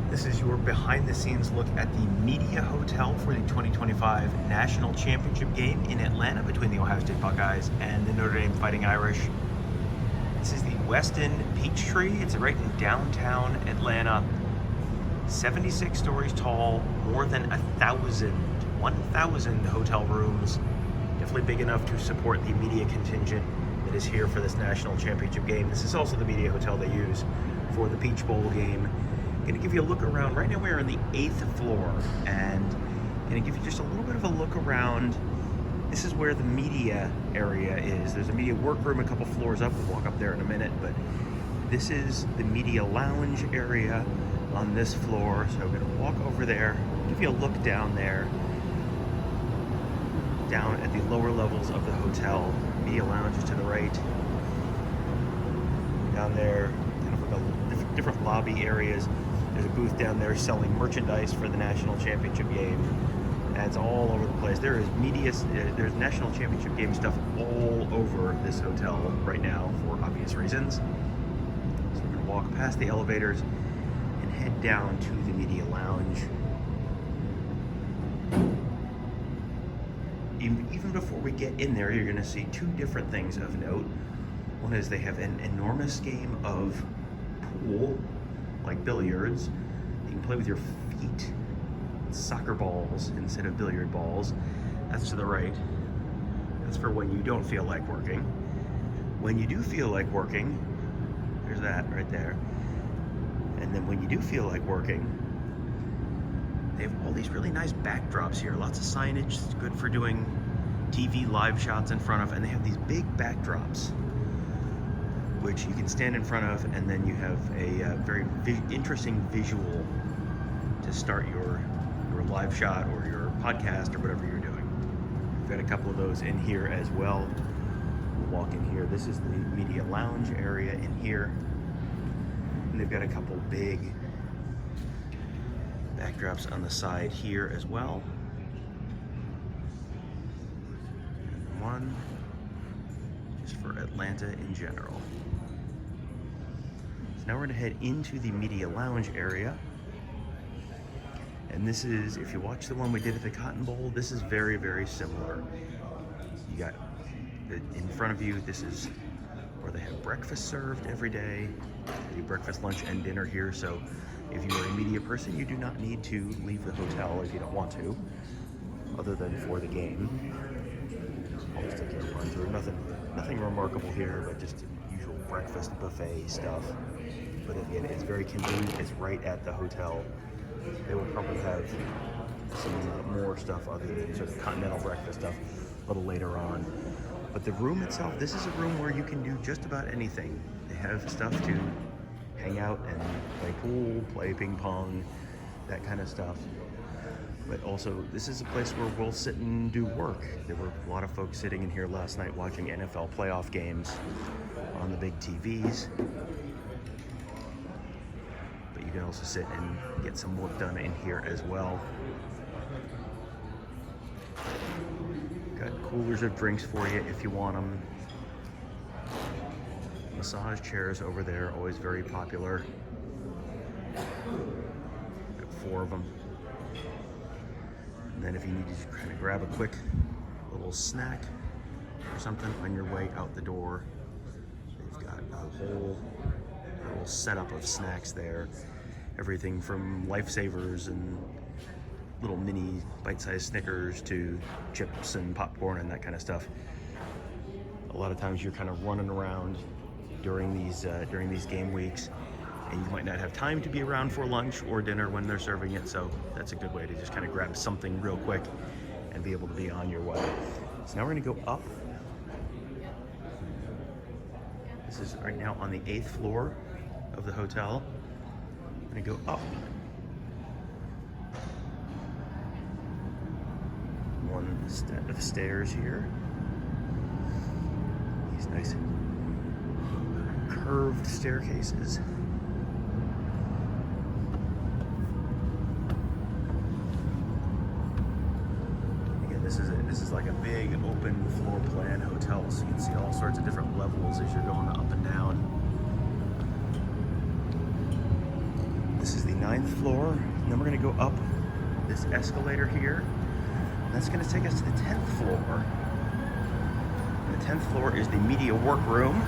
This is your behind-the-scenes look at the Media Hotel for the 2025 National Championship game in Atlanta between the Ohio State Buckeyes and the Notre Dame Fighting Irish. This is the Westin Peachtree. It's right in downtown Atlanta. 76 stories tall, more than 1,000 hotel rooms. Definitely big enough to support the media contingent that is here for this national championship game. This is also the media hotel they use for the Peach Bowl game. Going to give you a look around. Right now we're on the 8th floor, and going to give you just a little bit of a look around. This is where the media area is. There's a media workroom a couple floors up. We'll walk up there in a minute, but this is the media lounge area on this floor. So we're going to walk over there, give you a look down there, down at the lower levels of the hotel. Media lounge is to the right. Down there, kind of like a different lobby areas. There's a booth down there selling merchandise for the national championship game. And it's all over the place. There is there's national championship game stuff all over this hotel right now for obvious reasons. So we're gonna walk past the elevators and head down to the media lounge. Even before we get in there, you're gonna see two different things of note. One is they have an enormous game of pool, like billiards. You can play with your feet. Soccer balls instead of billiard balls. That's to the right. That's for when you don't feel like working. When you do feel like working, there's that right there. And then when you do feel like working, they have all these really nice backdrops here. Lots of signage. It's good for doing TV live shots in front of, and they have these big backdrops which you can stand in front of, and then you have a very interesting visual to start your live shot or your podcast or whatever you're doing. We've got a couple of those in here as well. We'll walk in here. This is the media lounge area in here. And they've got a couple big backdrops on the side here as well. And one just for Atlanta in general. So now we're gonna head into the media lounge area. And this is, if you watch the one we did at the Cotton Bowl, this is very, very similar. You got in front of you, this is where they have breakfast served every day. They do breakfast, lunch, and dinner here. So if you are a media person, you do not need to leave the hotel if you don't want to, other than for the game. I'll just take a run through. Nothing remarkable here, but just usual breakfast buffet stuff. But again, it's very convenient. It's right at the hotel. They will probably have some more stuff other than sort of continental breakfast stuff a little later on. But the room itself, this is a room where you can do just about anything. They have stuff to hang out and play pool, play ping pong, that kind of stuff. But also, this is a place where we'll sit and do work. There were a lot of folks sitting in here last night watching NFL playoff games on the big TVs. You can also sit and get some work done in here as well. Got coolers of drinks for you if you want them. Massage chairs over there, always very popular. Got 4 of them. And then if you need to just kind of grab a quick little snack or something on your way out the door, they've got a whole little setup of snacks there. Everything from Lifesavers and little mini bite-sized Snickers to chips and popcorn and that kind of stuff. A lot of times you're kind of running around during these game weeks, and you might not have time to be around for lunch or dinner when they're serving it. So that's a good way to just kind of grab something real quick and be able to be on your way. So now we're going to go up. This is right now on the 8th floor of the hotel. I'm gonna go up one set of stairs here. These nice curved staircases. Again, this is like a big open floor plan hotel, so you can see all sorts of different levels as you're going up and down. This is the 9th floor. And then we're gonna go up this escalator here. And that's gonna take us to the 10th floor. And the 10th floor is the media workroom.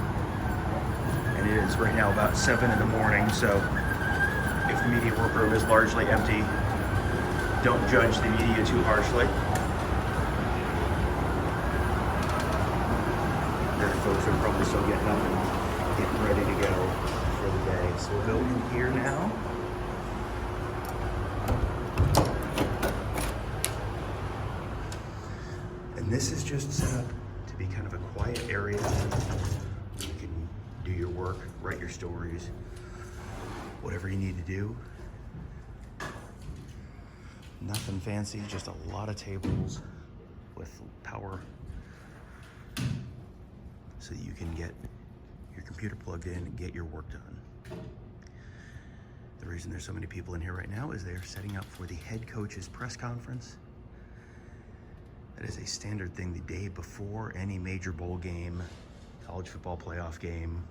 And it is right now about 7 in the morning, so if the media workroom is largely empty, don't judge the media too harshly. There are folks who are probably still getting up and getting ready to go for the day. So we'll go in here now. And this is just set up to be kind of a quiet area. You can do your work, write your stories, whatever you need to do. Nothing fancy, just a lot of tables with power so that you can get your computer plugged in and get your work done. The reason there's so many people in here right now is they're setting up for the head coach's press conference. That is a standard thing the day before any major bowl game, college football playoff game,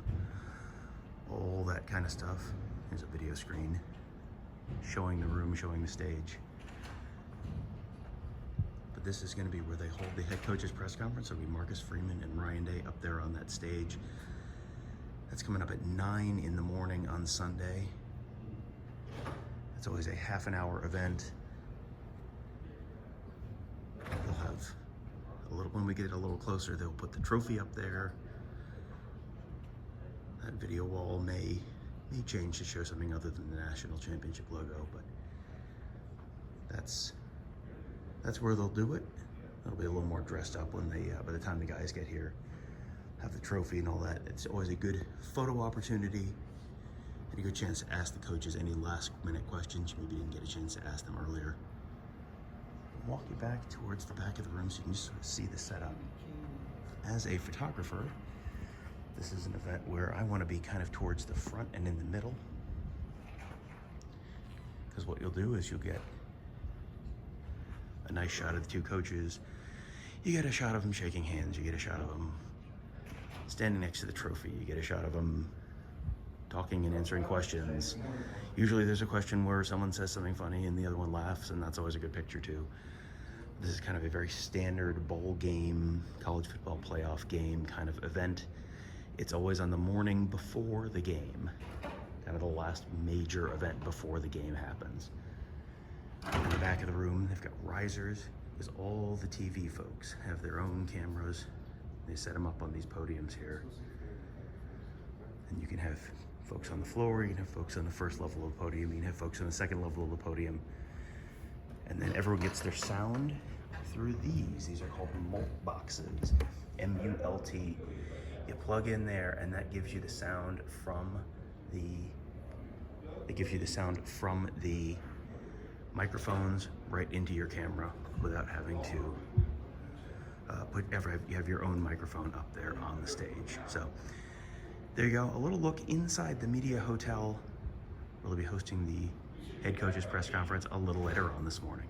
all that kind of stuff. Here's a video screen showing the room, showing the stage. But this is going to be where they hold the head coach's press conference. It'll be Marcus Freeman and Ryan Day up there on that stage. That's coming up at 9 in the morning on Sunday. It's always a half an hour event. They'll have a little, when we get it a little closer, they'll put the trophy up there. That video wall may change to show something other than the national championship logo, but that's where they'll do it. It'll be a little more dressed up when they, by the time the guys get here, have the trophy and all that. It's always a good photo opportunity and a good chance to ask the coaches any last minute questions you maybe didn't get a chance to ask them earlier. I'll walk you back towards the back of the room so you can just sort of see the setup. As a photographer, this is an event where I want to be kind of towards the front and in the middle. Because what you'll do is you'll get a nice shot of the two coaches. You get a shot of them shaking hands. You get a shot of them standing next to the trophy. You get a shot of them talking and answering questions. Usually there's a question where someone says something funny and the other one laughs, and that's always a good picture too. This is kind of a very standard bowl game, college football playoff game kind of event. It's always on the morning before the game, kind of the last major event before the game happens. In the back of the room, they've got risers, because all the TV folks have their own cameras. They set them up on these podiums here. And you can have folks on the floor, you can have folks on the first level of the podium, you can have folks on the second level of the podium. And then everyone gets their sound through these. These are called mult boxes, M-U-L-T. You plug in there and that gives you the sound from the microphones right into your camera without having to you have your own microphone up there on the stage. So there you go, a little look inside the media hotel. We'll be hosting the head coach's press conference a little later on this morning.